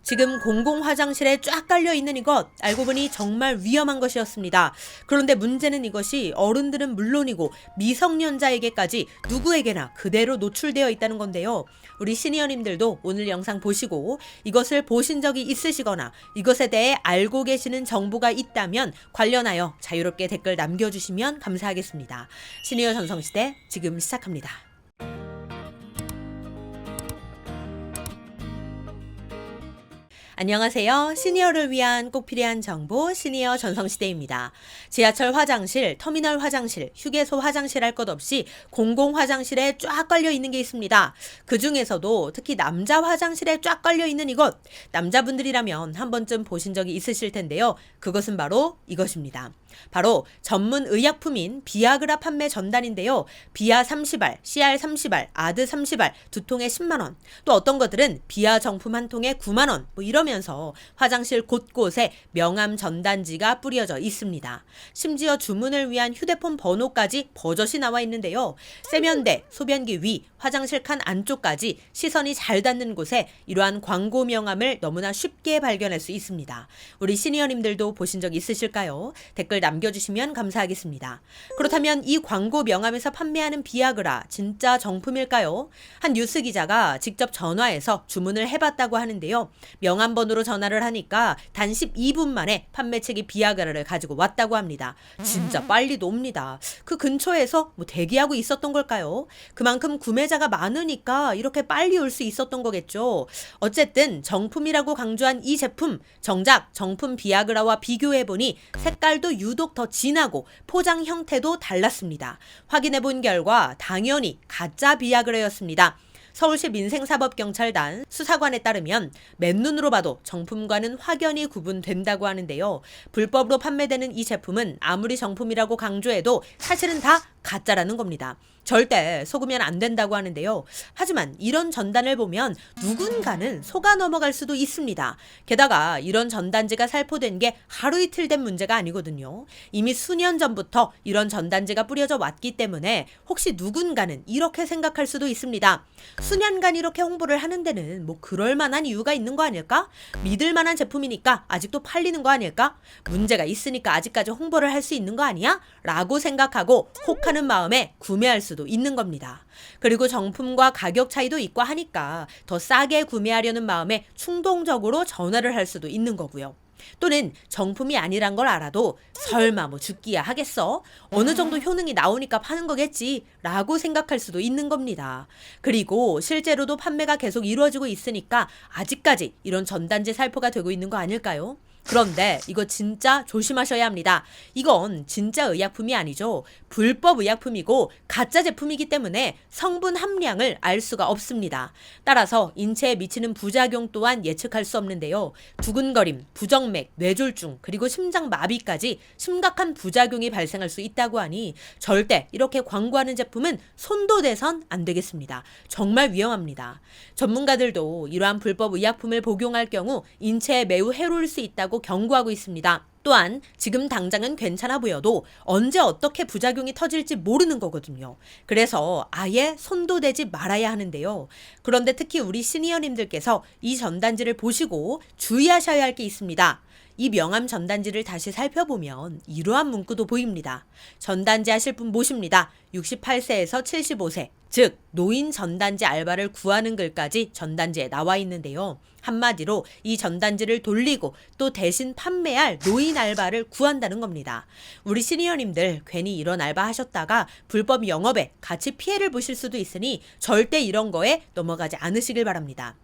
지금 공공 화장실에 쫙 깔려 있는 이것, 알고 보니 정말 위험한 것이었습니다. 그런데 문제는 이것이 어른들은 물론이고 미성년자에게까지 누구에게나 그대로 노출되어 있다는 건데요. 우리 시니어님들도 오늘 영상 보시고 이것을 보신 적이 있으시거나 이것에 대해 알고 계시는 정보가 있다면 관련하여 자유롭게 댓글 남겨주시면 감사하겠습니다. 시니어 전성시대 지금 시작합니다. 안녕하세요. 시니어를 위한 꼭 필요한 정보 시니어 전성시대입니다. 지하철 화장실, 터미널 화장실, 휴게소 화장실 할 것 없이 공공 화장실에 쫙 깔려 있는 게 있습니다. 그 중에서도 특히 남자 화장실에 쫙 깔려 있는 이것, 남자분들이라면 한 번쯤 보신 적이 있으실 텐데요. 그것은 바로 이것입니다. 바로 전문 의약품인 비아그라 판매 전단인데요. 비아 30알, CR 30알, 아드 30알 두 통에 10만 원. 또 어떤 것들은 비아 정품 한 통에 9만 원. 이러면서 화장실 곳곳에 명함 전단지가 뿌려져 있습니다. 심지어 주문을 위한 휴대폰 번호까지 버젓이 나와 있는데요. 세면대, 소변기 위, 화장실 칸 안쪽까지 시선이 잘 닿는 곳에 이러한 광고 명함을 너무나 쉽게 발견할 수 있습니다. 우리 시니어님들도 보신 적 있으실까요? 댓글 남겨주시면 감사하겠습니다. 그렇다면 이 광고 명함에서 판매하는 비아그라 진짜 정품일까요? 한 뉴스 기자가 직접 전화해서 주문을 해봤다고 하는데요. 명함번호로 전화를 하니까 단 12분 만에 판매책이 비아그라를 가지고 왔다고 합니다. 진짜 빨리도 옵니다. 그 근처에서 대기하고 있었던 걸까요? 그만큼 구매자가 많으니까 이렇게 빨리 올 수 있었던 거겠죠. 어쨌든 정품이라고 강조한 이 제품, 정작 정품 비아그라와 비교해보니 색깔도 유독 더 진하고 포장 형태도 달랐습니다. 확인해본 결과 당연히 가짜 비아그라였습니다. 서울시 민생사법경찰단 수사관에 따르면 맨눈으로 봐도 정품과는 확연히 구분된다고 하는데요. 불법으로 판매되는 이 제품은 아무리 정품이라고 강조해도 사실은 다 가짜라는 겁니다. 절대 속으면 안 된다고 하는데요. 하지만 이런 전단을 보면 누군가는 속아 넘어갈 수도 있습니다. 게다가 이런 전단지가 살포된 게 하루 이틀 된 문제가 아니거든요. 이미 수년 전부터 이런 전단지가 뿌려져 왔기 때문에 혹시 누군가는 이렇게 생각할 수도 있습니다. 수년간 이렇게 홍보를 하는 데는 그럴 만한 이유가 있는 거 아닐까? 믿을 만한 제품이니까 아직도 팔리는 거 아닐까? 문제가 있으니까 아직까지 홍보를 할 수 있는 거 아니야? 라고 생각하고 혹하는 마음에 구매할 수도 있는 겁니다. 그리고 정품과 가격 차이도 있고 하니까 더 싸게 구매하려는 마음에 충동적으로 전화를 할 수도 있는 거고요. 또는 정품이 아니란 걸 알아도 설마 죽기야 하겠어? 어느 정도 효능이 나오니까 파는 거겠지 라고 생각할 수도 있는 겁니다. 그리고 실제로도 판매가 계속 이루어지고 있으니까 아직까지 이런 전단지 살포가 되고 있는 거 아닐까요? 그런데 이거 진짜 조심하셔야 합니다. 이건 진짜 의약품이 아니죠. 불법 의약품이고 가짜 제품이기 때문에 성분 함량을 알 수가 없습니다. 따라서 인체에 미치는 부작용 또한 예측할 수 없는데요. 두근거림, 부정맥, 뇌졸중, 그리고 심장마비까지 심각한 부작용이 발생할 수 있다고 하니 절대 이렇게 광고하는 제품은 손도 대선 안 되겠습니다. 정말 위험합니다. 전문가들도 이러한 불법 의약품을 복용할 경우 인체에 매우 해로울 수 있다고 경고하고 있습니다. 또한 지금 당장은 괜찮아 보여도 언제 어떻게 부작용이 터질지 모르는 거거든요. 그래서 아예 손도 대지 말아야 하는데요. 그런데 특히 우리 시니어님들께서 이 전단지를 보시고 주의하셔야 할 게 있습니다. 이 명함 전단지를 다시 살펴보면 이러한 문구도 보입니다. 전단지 하실 분 모십니다. 68세에서 75세, 즉 노인 전단지 알바를 구하는 글까지 전단지에 나와 있는데요. 한마디로 이 전단지를 돌리고 또 대신 판매할 노인 알바를 구한다는 겁니다. 우리 시니어님들 괜히 이런 알바 하셨다가 불법 영업에 같이 피해를 보실 수도 있으니 절대 이런 거에 넘어가지 않으시길 바랍니다.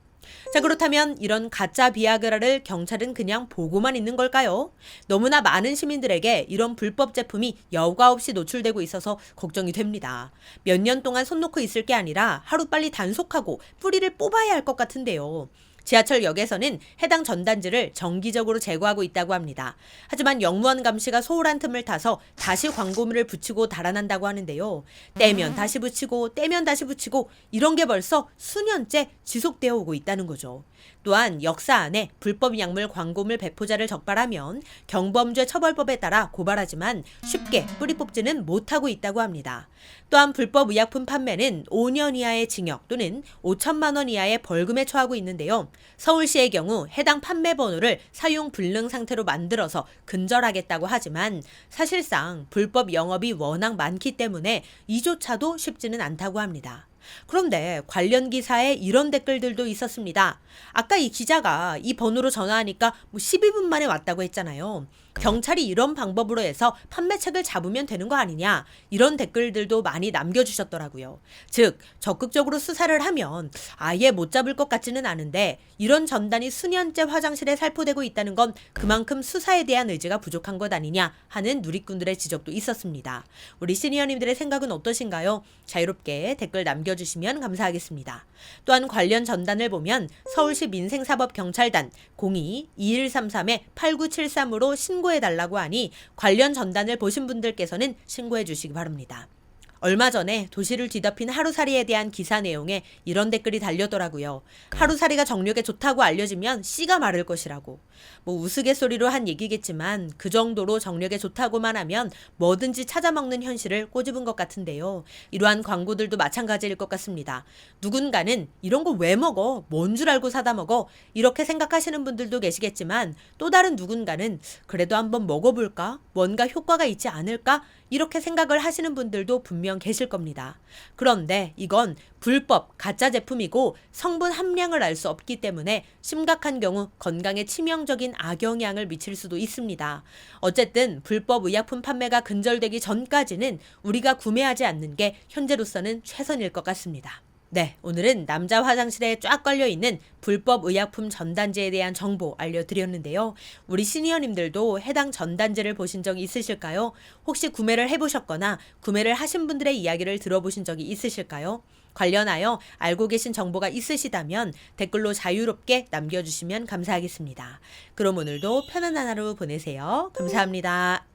자, 그렇다면 이런 가짜 비아그라를 경찰은 그냥 보고만 있는 걸까요? 너무나 많은 시민들에게 이런 불법 제품이 여과 없이 노출되고 있어서 걱정이 됩니다. 몇 년 동안 손 놓고 있을 게 아니라 하루빨리 단속하고 뿌리를 뽑아야 할 것 같은데요. 지하철역에서는 해당 전단지를 정기적으로 제거하고 있다고 합니다. 하지만 역무원 감시가 소홀한 틈을 타서 다시 광고물을 붙이고 달아난다고 하는데요. 떼면 다시 붙이고 떼면 다시 붙이고 이런 게 벌써 수년째 지속되어 오고 있다는 거죠. 또한 역사 안에 불법 약물 광고물 배포자를 적발하면 경범죄 처벌법에 따라 고발하지만 쉽게 뿌리 뽑지는 못하고 있다고 합니다. 또한 불법 의약품 판매는 5년 이하의 징역 또는 5천만 원 이하의 벌금에 처하고 있는데요. 서울시의 경우 해당 판매 번호를 사용 불능 상태로 만들어서 근절하겠다고 하지만 사실상 불법 영업이 워낙 많기 때문에 이조차도 쉽지는 않다고 합니다. 그런데 관련 기사에 이런 댓글들도 있었습니다. 아까 이 기자가 이 번호로 전화하니까 12분 만에 왔다고 했잖아요. 경찰이 이런 방법으로 해서 판매책을 잡으면 되는 거 아니냐, 이런 댓글들도 많이 남겨주셨더라고요. 즉 적극적으로 수사를 하면 아예 못 잡을 것 같지는 않은데 이런 전단이 수년째 화장실에 살포되고 있다는 건 그만큼 수사에 대한 의지가 부족한 것 아니냐 하는 누리꾼들의 지적도 있었습니다. 우리 시니어님들의 생각은 어떠신가요? 자유롭게 댓글 남겨주시면 감사하겠습니다. 또한 관련 전단을 보면 서울시 민생사법경찰단 02-2133-8973으로 신고해달라고 하니 관련 전단을 보신 분들께서는 신고해 주시기 바랍니다. 얼마 전에 도시를 뒤덮인 하루살이에 대한 기사 내용에 이런 댓글이 달렸더라고요. 하루살이가 정력에 좋다고 알려지면 씨가 마를 것이라고. 우스갯소리로 한 얘기겠지만 그 정도로 정력에 좋다고만 하면 뭐든지 찾아먹는 현실을 꼬집은 것 같은데요. 이러한 광고들도 마찬가지일 것 같습니다. 누군가는 이런 거 왜 먹어? 뭔 줄 알고 사다 먹어? 이렇게 생각하시는 분들도 계시겠지만 또 다른 누군가는 그래도 한번 먹어볼까? 뭔가 효과가 있지 않을까? 이렇게 생각을 하시는 분들도 분명 계실 겁니다. 그런데 이건 불법, 가짜 제품이고 성분 함량을 알 수 없기 때문에 심각한 경우 건강에 치명적인 악영향을 미칠 수도 있습니다. 어쨌든 불법 의약품 판매가 근절되기 전까지는 우리가 구매하지 않는 게 현재로서는 최선일 것 같습니다. 네, 오늘은 남자 화장실에 쫙 걸려있는 불법 의약품 전단지에 대한 정보 알려드렸는데요. 우리 시니어님들도 해당 전단지를 보신 적이 있으실까요? 혹시 구매를 해보셨거나 구매를 하신 분들의 이야기를 들어보신 적이 있으실까요? 관련하여 알고 계신 정보가 있으시다면 댓글로 자유롭게 남겨주시면 감사하겠습니다. 그럼 오늘도 편안한 하루 보내세요. 감사합니다.